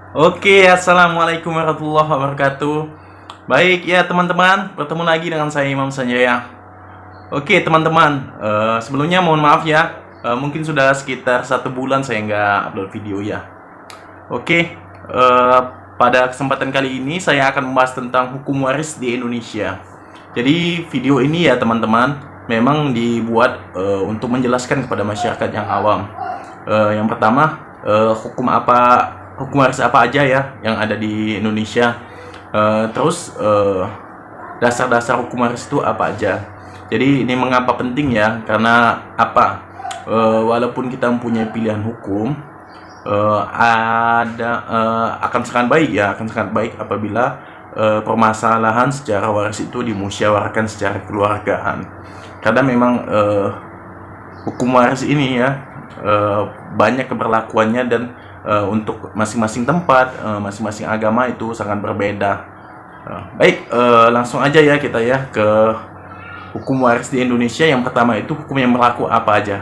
Oke, assalamualaikum warahmatullahi wabarakatuh. Baik ya teman-teman, bertemu lagi dengan saya Imam Sanjaya. Oke teman-teman, sebelumnya mohon maaf ya, mungkin sudah sekitar 1 bulan saya nggak upload video ya. Oke, pada kesempatan kali ini saya akan membahas tentang hukum waris di Indonesia. Jadi video ini ya teman-teman, memang dibuat untuk menjelaskan kepada masyarakat yang awam. Yang pertama, hukum waris apa aja ya yang ada di Indonesia. Terus dasar-dasar hukum waris itu apa aja. Jadi ini mengapa penting ya? Karena apa? Walaupun kita mempunyai pilihan hukum, akan sangat baik ya, akan sangat baik apabila permasalahan secara waris itu dimusyawarahkan secara kekeluargaan. Karena memang hukum waris ini ya banyak keberlakuannya dan untuk masing-masing tempat, masing-masing agama itu sangat berbeda. Baik, langsung aja ya kita ya ke hukum waris di Indonesia. Yang pertama itu hukum yang berlaku apa aja.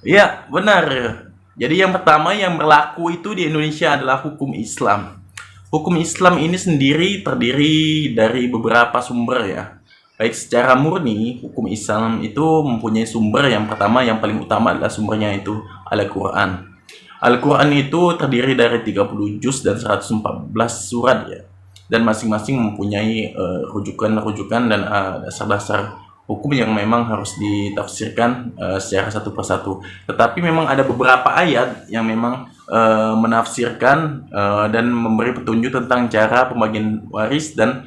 Iya, benar. Jadi yang pertama yang berlaku itu di Indonesia adalah hukum Islam. Hukum Islam ini sendiri terdiri dari beberapa sumber ya. Baik secara murni, hukum Islam itu mempunyai sumber. Yang pertama, yang paling utama adalah sumbernya itu Al-Quran. Al-Quran itu terdiri dari 30 juz dan 114 surat ya. Dan masing-masing mempunyai rujukan-rujukan dan dasar-dasar hukum yang memang harus ditafsirkan secara satu persatu. Tetapi memang ada beberapa ayat yang memang menafsirkan dan memberi petunjuk tentang cara pembagian waris dan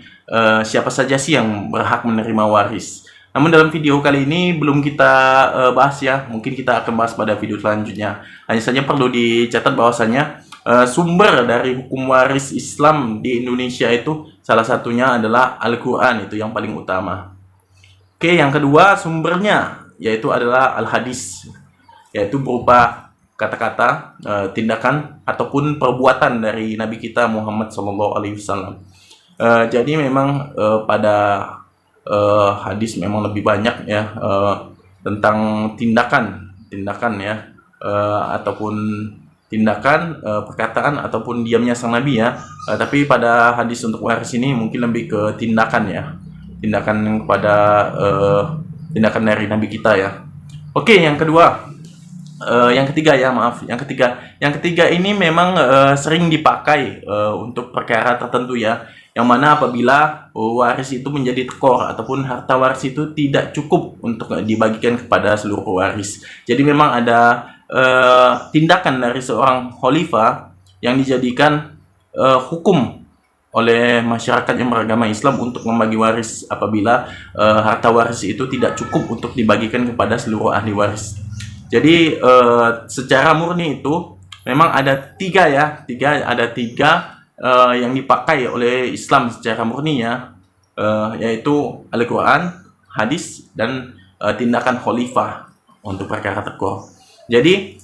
siapa saja sih yang berhak menerima waris. Namun dalam video kali ini belum kita bahas ya, mungkin kita akan bahas pada video selanjutnya. Hanya saja perlu dicatat bahwasanya sumber dari hukum waris Islam di Indonesia itu salah satunya adalah Al-Quran, itu yang paling utama. Oke, yang kedua sumbernya yaitu adalah al-hadis, yaitu berupa kata-kata, tindakan ataupun perbuatan dari Nabi kita Muhammad SAW. Jadi memang pada hadis memang lebih banyak ya tentang tindakan ya, ataupun tindakan, perkataan ataupun diamnya sang Nabi ya. Tapi pada hadis untuk waris ini mungkin lebih ke tindakan ya, tindakan kepada tindakan dari Nabi kita ya. Oke, yang kedua, yang ketiga ya, maaf, yang ketiga ini memang sering dipakai untuk perkara tertentu ya, yang mana apabila waris itu menjadi tekor ataupun harta waris itu tidak cukup untuk dibagikan kepada seluruh waris. Jadi memang ada tindakan dari seorang khalifah yang dijadikan hukum oleh masyarakat yang beragama Islam untuk membagi waris apabila harta waris itu tidak cukup untuk dibagikan kepada seluruh ahli waris. Jadi secara murni itu memang ada tiga yang dipakai oleh Islam secara murni ya, yaitu Al-Quran, hadis, dan tindakan khalifah untuk perkara tekor. Jadi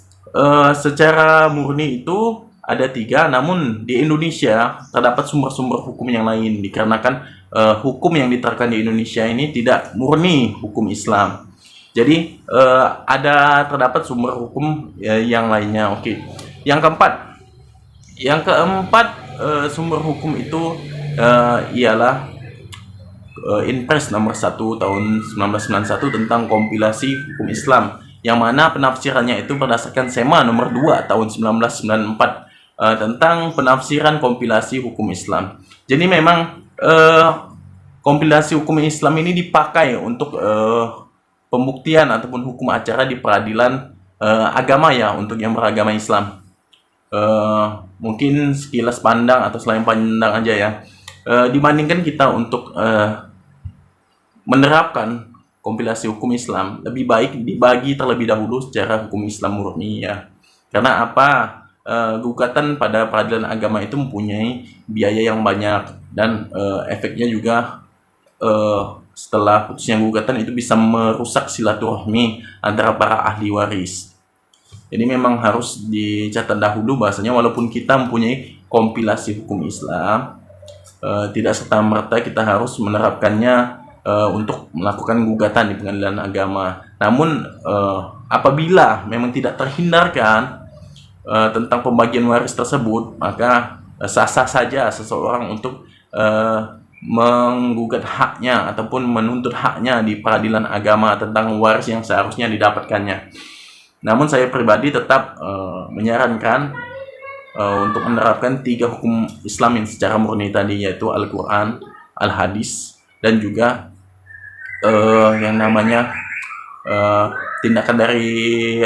secara murni itu ada tiga, namun di Indonesia terdapat sumber-sumber hukum yang lain dikarenakan hukum yang diterapkan di Indonesia ini tidak murni hukum Islam. Jadi terdapat sumber hukum yang lainnya. Oke. Yang keempat sumber hukum itu ialah Inpres nomor 1 tahun 1991 tentang kompilasi hukum Islam, yang mana penafsirannya itu berdasarkan SEMA nomor 2 tahun 1994 tentang penafsiran kompilasi hukum Islam. Jadi memang kompilasi hukum Islam ini dipakai untuk pembuktian ataupun hukum acara di peradilan agama ya, untuk yang beragama Islam. Mungkin sekilas pandang atau selain pandang aja ya, dibandingkan kita untuk menerapkan kompilasi hukum Islam, lebih baik dibagi terlebih dahulu secara hukum Islam murni ya. Karena apa? Gugatan pada peradilan agama itu mempunyai biaya yang banyak dan efeknya juga setelah putusnya gugatan itu bisa merusak silaturahmi antara para ahli waris. Jadi memang harus dicatat dahulu bahasanya walaupun kita mempunyai kompilasi hukum Islam, tidak serta-merta kita harus menerapkannya untuk melakukan gugatan di pengadilan agama. Namun apabila memang tidak terhindarkan tentang pembagian waris tersebut, maka sah-sah saja seseorang untuk menggugat haknya ataupun menuntut haknya di peradilan agama tentang waris yang seharusnya didapatkannya. Namun saya pribadi tetap menyarankan untuk menerapkan 3 hukum Islam yang secara murni tadi, yaitu Al-Quran, Al-Hadis, dan juga yang namanya tindakan dari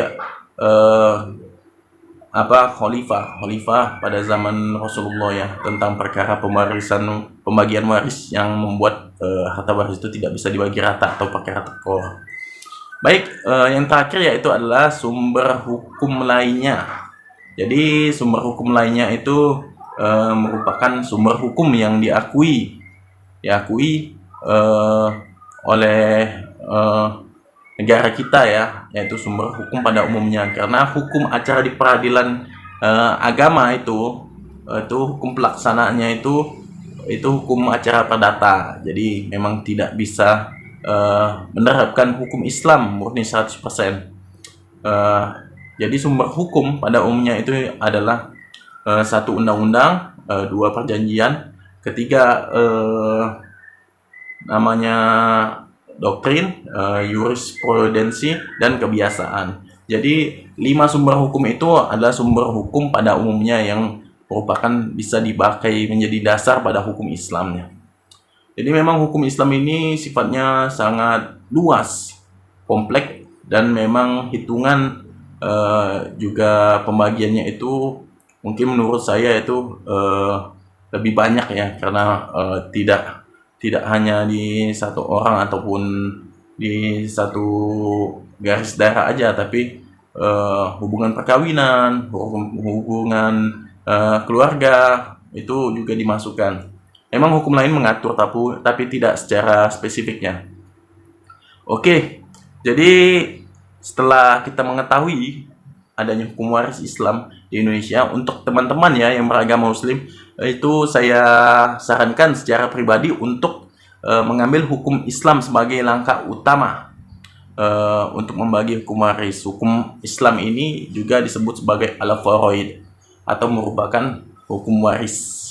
khalifah pada zaman Rasulullah ya, tentang perkara pembagian waris yang membuat harta waris itu tidak bisa dibagi rata atau perkara tekor. Baik, yang terakhir yaitu adalah sumber hukum lainnya. Jadi sumber hukum lainnya itu merupakan sumber hukum yang diakui oleh negara kita ya, yaitu sumber hukum pada umumnya. Karena hukum acara di peradilan agama itu hukum pelaksanaannya itu hukum acara perdata. Jadi memang tidak bisa menerapkan hukum Islam murni 100%. Jadi sumber hukum pada umumnya itu adalah 1 undang-undang, 2 perjanjian, ketiga namanya doktrin, jurisprudensi, dan kebiasaan. Jadi 5 sumber hukum itu adalah sumber hukum pada umumnya yang merupakan bisa dipakai menjadi dasar pada hukum Islamnya. Jadi memang hukum Islam ini sifatnya sangat luas, kompleks, dan memang hitungan juga pembagiannya itu mungkin menurut saya itu lebih banyak ya, karena tidak hanya di satu orang ataupun di satu garis daerah aja, tapi hubungan perkawinan, hubungan keluarga itu juga dimasukkan. Memang hukum lain mengatur tapi tidak secara spesifiknya. Oke, jadi setelah kita mengetahui adanya hukum waris Islam di Indonesia, untuk teman-teman ya yang beragama Muslim, itu saya sarankan secara pribadi untuk mengambil hukum Islam sebagai langkah utama untuk membagi hukum waris. Hukum Islam ini juga disebut sebagai al-faraid atau merupakan hukum waris.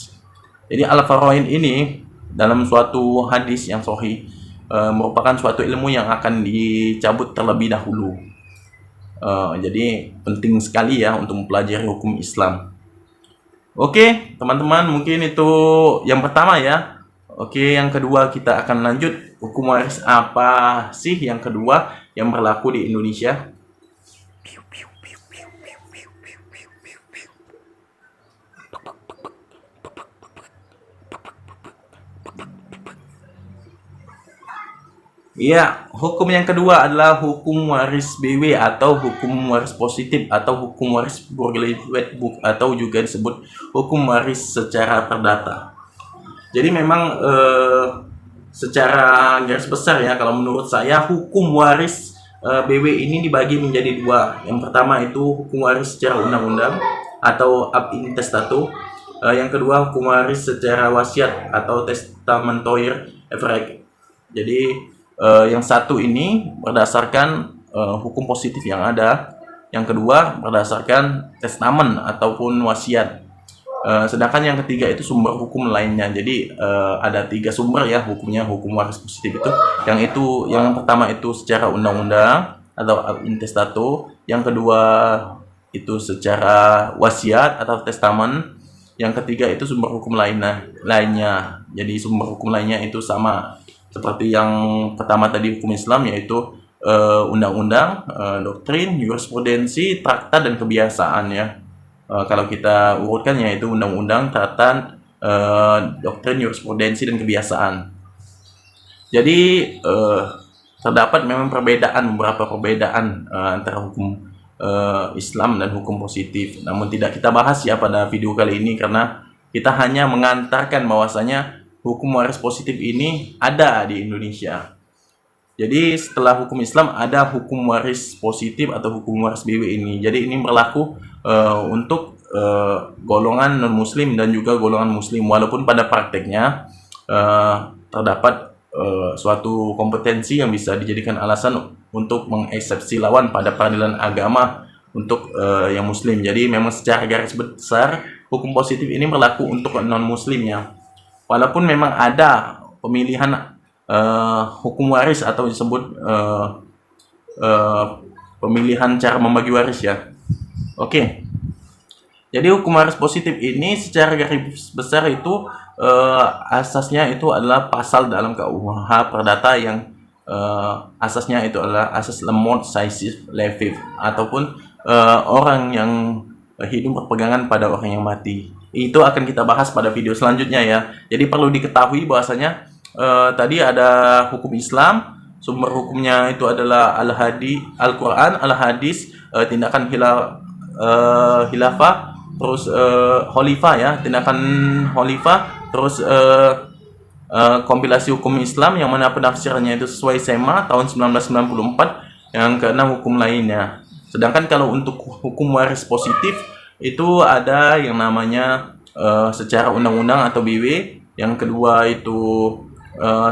Jadi al-faraid ini dalam suatu hadis yang sahih merupakan suatu ilmu yang akan dicabut terlebih dahulu. Jadi penting sekali ya untuk mempelajari hukum Islam. Oke, teman-teman, mungkin itu yang pertama ya. Oke, yang kedua kita akan lanjut, hukum waris apa sih yang kedua yang berlaku di Indonesia? Iya, hukum yang kedua adalah hukum waris BW atau hukum waris positif atau hukum waris Burgerlijk Book atau juga disebut hukum waris secara perdata. Jadi memang secara garis besar ya, kalau menurut saya hukum waris BW ini dibagi menjadi 2. Yang pertama itu hukum waris secara undang-undang atau ab intestato. Yang kedua hukum waris secara wasiat atau testamentoir effect. Jadi yang satu ini berdasarkan hukum positif yang ada, yang kedua berdasarkan testamen ataupun wasiat. Sedangkan yang ketiga itu sumber hukum lainnya. Jadi ada 3 sumber ya hukumnya, hukum waris positif itu. Yang pertama itu secara undang-undang atau ab intestato, yang kedua itu secara wasiat atau testamen, yang ketiga itu sumber hukum lainnya. Jadi sumber hukum lainnya itu sama seperti yang pertama tadi hukum Islam, yaitu undang-undang, doktrin, jurisprudensi, traktat, dan kebiasaan ya. Kalau kita urutkan yaitu undang-undang, traktat, doktrin, jurisprudensi, dan kebiasaan. Jadi terdapat memang beberapa perbedaan antara hukum Islam dan hukum positif. Namun tidak kita bahas ya pada video kali ini, karena kita hanya mengantarkan bahwasanya hukum waris positif ini ada di Indonesia. Jadi setelah hukum Islam ada hukum waris positif atau hukum waris BW ini. Jadi ini berlaku untuk golongan non-muslim dan juga golongan muslim, walaupun pada prakteknya terdapat suatu kompetensi yang bisa dijadikan alasan untuk mengeksepsi lawan pada peradilan agama untuk yang muslim. Jadi memang secara garis besar hukum positif ini berlaku untuk non-muslimnya, walaupun memang ada pemilihan hukum waris atau disebut pemilihan cara membagi waris ya. Oke. Jadi hukum waris positif ini secara garis besar itu asasnya itu adalah pasal dalam KUH Perdata yang asasnya itu adalah asas lemot saisif levif, ataupun orang yang hidup berpegangan pada orang yang mati. Itu akan kita bahas pada video selanjutnya ya. Jadi perlu diketahui bahwasanya tadi ada hukum Islam, sumber hukumnya itu adalah Al-Quran, Al-Hadis, tindakan khilafah, terus khalifah ya, tindakan khalifah, terus kompilasi hukum Islam yang mana penafsirannya itu sesuai SEMA tahun 1994, yang keenam hukum lainnya. Sedangkan kalau untuk hukum waris positif itu ada yang namanya secara undang-undang atau BW, yang kedua itu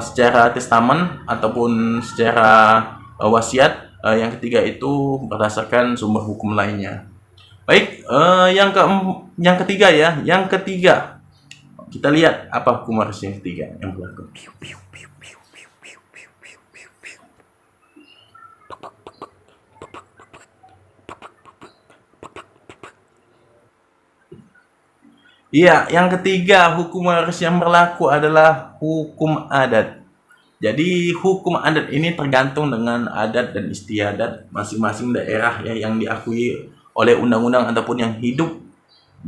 secara testamen ataupun secara wasiat, yang ketiga itu berdasarkan sumber hukum lainnya. Baik, yang ketiga ya, yang ketiga kita lihat apa hukum waris yang ketiga yang berlaku. Iya, yang ketiga hukum waris yang berlaku adalah hukum adat. Jadi hukum adat ini tergantung dengan adat dan istiadat masing-masing daerah ya, yang diakui oleh undang-undang ataupun yang hidup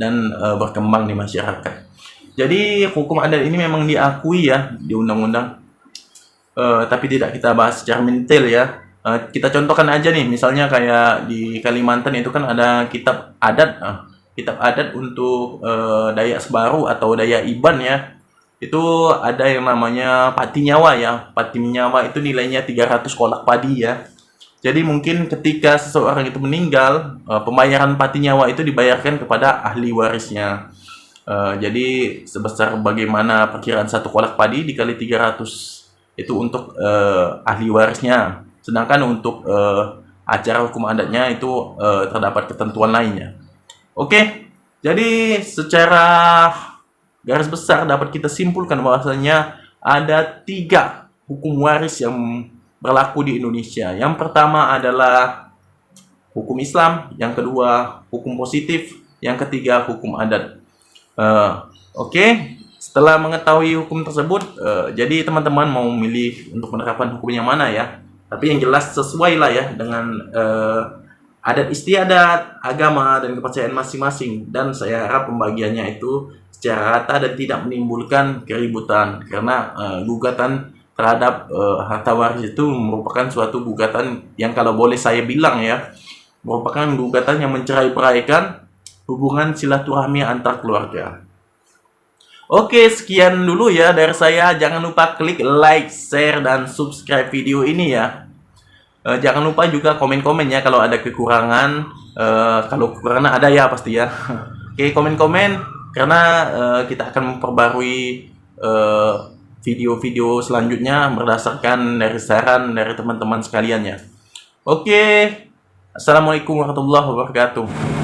dan berkembang di masyarakat. Jadi hukum adat ini memang diakui ya di undang-undang, tapi tidak kita bahas secara mentil ya. Kita contohkan aja nih, misalnya kayak di Kalimantan itu kan ada kitab adat. Kitab adat untuk Dayak Sebaru atau Dayak Iban ya, itu ada yang namanya pati nyawa ya. Pati nyawa itu nilainya 300 kolak padi ya. Jadi mungkin ketika seseorang itu meninggal, pembayaran pati nyawa itu dibayarkan kepada ahli warisnya. Jadi sebesar bagaimana perkiraan satu kolak padi dikali 300 itu untuk ahli warisnya. Sedangkan untuk acara hukum adatnya itu terdapat ketentuan lainnya. Oke, jadi secara garis besar dapat kita simpulkan bahwasanya ada 3 hukum waris yang berlaku di Indonesia. Yang pertama adalah hukum Islam, yang kedua hukum positif, yang ketiga hukum adat. Oke, setelah mengetahui hukum tersebut, jadi teman-teman mau milih untuk menerapkan hukum yang mana ya? Tapi yang jelas sesuai lah ya dengan adat istiadat, agama, dan kepercayaan masing-masing. Dan saya harap pembagiannya itu secara rata dan tidak menimbulkan keributan. Karena gugatan terhadap harta waris itu merupakan suatu gugatan yang kalau boleh saya bilang ya, merupakan gugatan yang mencerai-beraikan hubungan silaturahmi antar keluarga. Oke, sekian dulu ya dari saya. Jangan lupa klik like, share, dan subscribe video ini ya. Jangan lupa juga komen-komen ya kalau ada kekurangan. Kalau kekurangan ada ya pasti ya. Oke, komen-komen karena kita akan memperbarui video-video selanjutnya berdasarkan dari saran dari teman-teman sekalian ya. Oke, assalamualaikum warahmatullahi wabarakatuh.